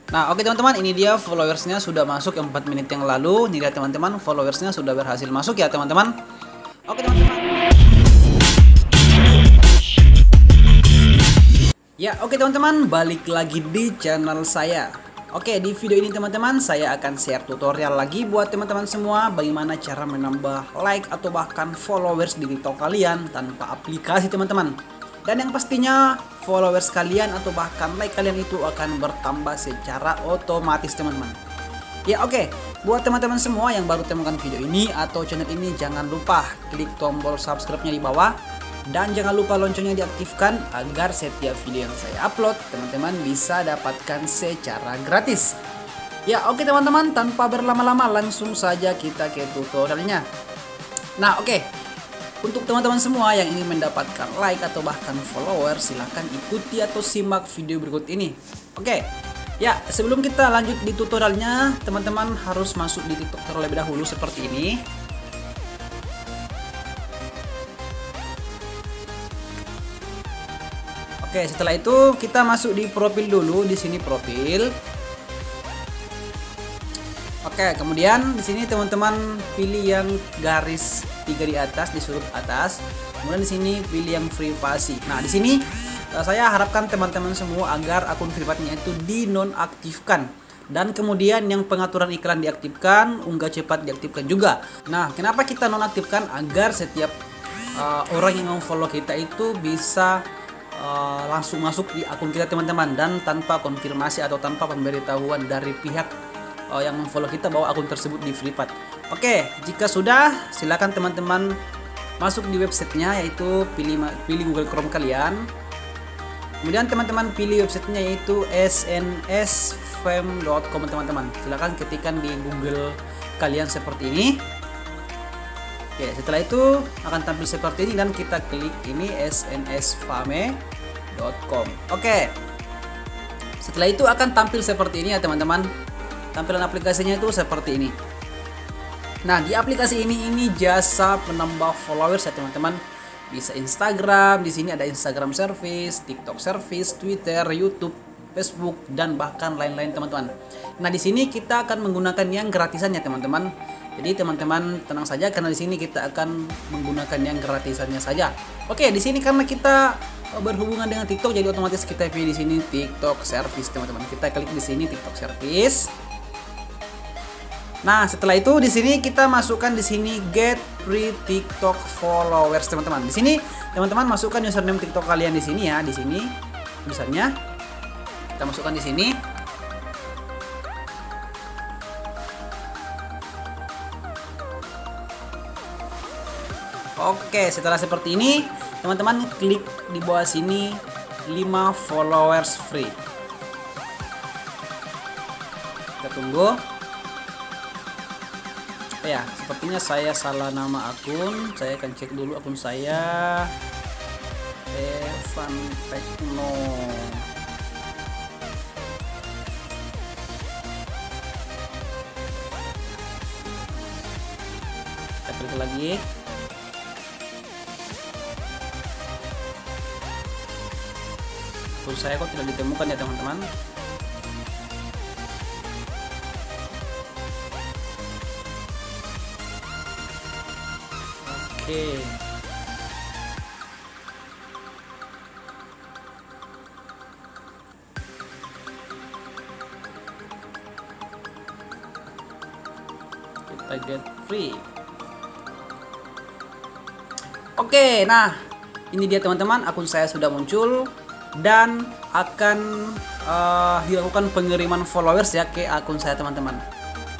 Nah, oke teman-teman, ini dia followersnya sudah masuk yang 4 menit yang lalu. Nih lihat teman-teman, followersnya sudah berhasil masuk ya teman-teman. Oke teman-teman. Ya, oke teman-teman, balik lagi di channel saya. Oke, di video ini teman-teman, saya akan share tutorial lagi buat teman-teman semua bagaimana cara menambah like atau bahkan followers di TikTok kalian tanpa aplikasi teman-teman. Dan yang pastinya followers kalian atau bahkan like kalian itu akan bertambah secara otomatis teman-teman. Ya oke, buat teman-teman semua yang baru temukan video ini atau channel ini, jangan lupa klik tombol subscribe-nya di bawah. Dan jangan lupa loncengnya diaktifkan agar setiap video yang saya upload teman-teman bisa dapatkan secara gratis. Ya oke teman-teman, tanpa berlama-lama langsung saja kita ke tutorialnya. Nah oke. Untuk teman-teman semua yang ingin mendapatkan like atau bahkan follower, silahkan ikuti atau simak video berikut ini. Oke, ya sebelum kita lanjut di tutorialnya, teman-teman harus masuk di TikTok terlebih dahulu seperti ini. Oke, setelah itu kita masuk di profil dulu, di sini profil. Oke, kemudian di sini teman-teman pilih yang garis 3 di atas, di sudut atas. Kemudian di sini pilih yang privasi. Nah, di sini saya harapkan teman-teman semua agar akun pribadinya itu dinonaktifkan. Dan kemudian yang pengaturan iklan diaktifkan, unggah cepat diaktifkan juga. Nah, kenapa kita nonaktifkan? Agar setiap orang yang follow kita itu bisa langsung masuk di akun kita teman-teman, dan tanpa konfirmasi atau tanpa pemberitahuan dari pihak yang memfollow kita bahwa akun tersebut di privat. Oke, jika sudah, silakan teman-teman masuk di websitenya, yaitu pilih Google Chrome kalian. Kemudian teman-teman pilih websitenya yaitu snsfame.com teman-teman. Silakan ketikkan di Google kalian seperti ini. Oke, setelah itu akan tampil seperti ini dan kita klik ini snsfame.com. Oke. Setelah itu akan tampil seperti ini ya teman-teman. Tampilan aplikasinya itu seperti ini. Nah, di aplikasi ini jasa penambah followers ya teman-teman. Bisa Instagram, di sini ada Instagram service, TikTok service, Twitter, YouTube, Facebook, dan bahkan lain-lain teman-teman. Nah, di sini kita akan menggunakan yang gratisannya teman-teman. Jadi teman-teman tenang saja karena di sini kita akan menggunakan yang gratisannya saja. Oke, di sini karena kita berhubungan dengan TikTok, jadi otomatis kita pilih di sini TikTok service teman-teman. Kita klik di sini TikTok service. Nah, setelah itu di sini kita masukkan di sini get free TikTok followers teman-teman. Di sini teman-teman masukkan username TikTok kalian di sini ya, di sini tulisannya. Kita masukkan di sini. Oke, setelah seperti ini, teman-teman klik di bawah sini 5 followers free. Kita tunggu. Ya, sepertinya saya salah nama akun. Saya akan cek dulu akun saya. Evan Tekno. Kita klik lagi. Akun saya kok tidak ditemukan ya teman-teman. Oke. Kita get free. Oke, nah ini dia teman-teman, akun saya sudah muncul dan akan dilakukan pengiriman followers ya ke akun saya teman-teman.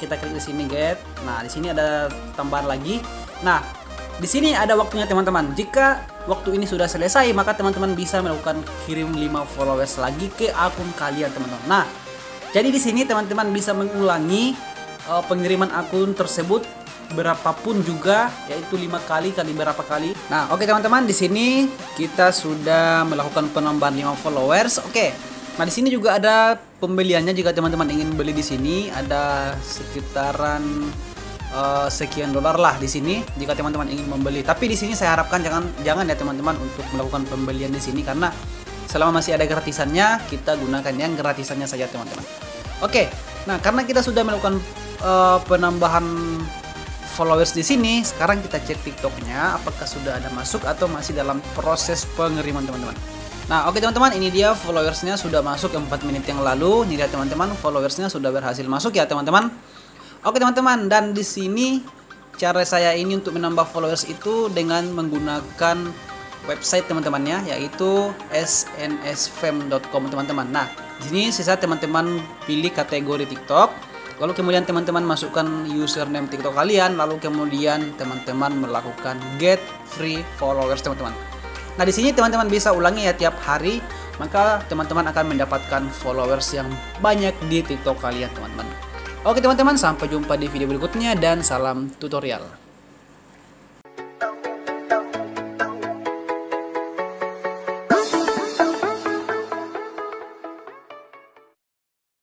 Kita klik di sini get. Nah, di sini ada tambahan lagi. Nah, di sini ada waktunya teman-teman. Jika waktu ini sudah selesai, maka teman-teman bisa melakukan kirim 5 followers lagi ke akun kalian teman-teman. Nah, jadi di sini teman-teman bisa mengulangi pengiriman akun tersebut berapapun juga, yaitu 5 kali kali berapa kali. Nah, oke teman-teman, di sini kita sudah melakukan penambahan 5 followers. Oke. Nah, di sini juga ada pembeliannya jika teman-teman ingin beli di sini, ada sekitaran sekian dolar lah di sini jika teman-teman ingin membeli. Tapi di sini saya harapkan jangan ya teman-teman untuk melakukan pembelian di sini, karena selama masih ada gratisannya kita gunakan yang gratisannya saja teman-teman. Oke, nah karena kita sudah melakukan penambahan followers di sini, sekarang kita cek TikToknya apakah sudah ada masuk atau masih dalam proses pengiriman teman-teman. Nah, oke teman-teman, ini dia followersnya sudah masuk 4 menit yang lalu. Ini dia teman-teman, followersnya sudah berhasil masuk ya teman-teman. Oke teman-teman, dan di sini cara saya ini untuk menambah followers itu dengan menggunakan website teman-teman ya, yaitu snsfam.com teman-teman. Nah, di sini sisa teman-teman pilih kategori TikTok, lalu kemudian teman-teman masukkan username TikTok kalian, lalu kemudian teman-teman melakukan get free followers teman-teman. Nah, di sini teman-teman bisa ulangi ya tiap hari, maka teman-teman akan mendapatkan followers yang banyak di TikTok kalian teman-teman. Oke teman-teman, sampai jumpa di video berikutnya dan salam tutorial.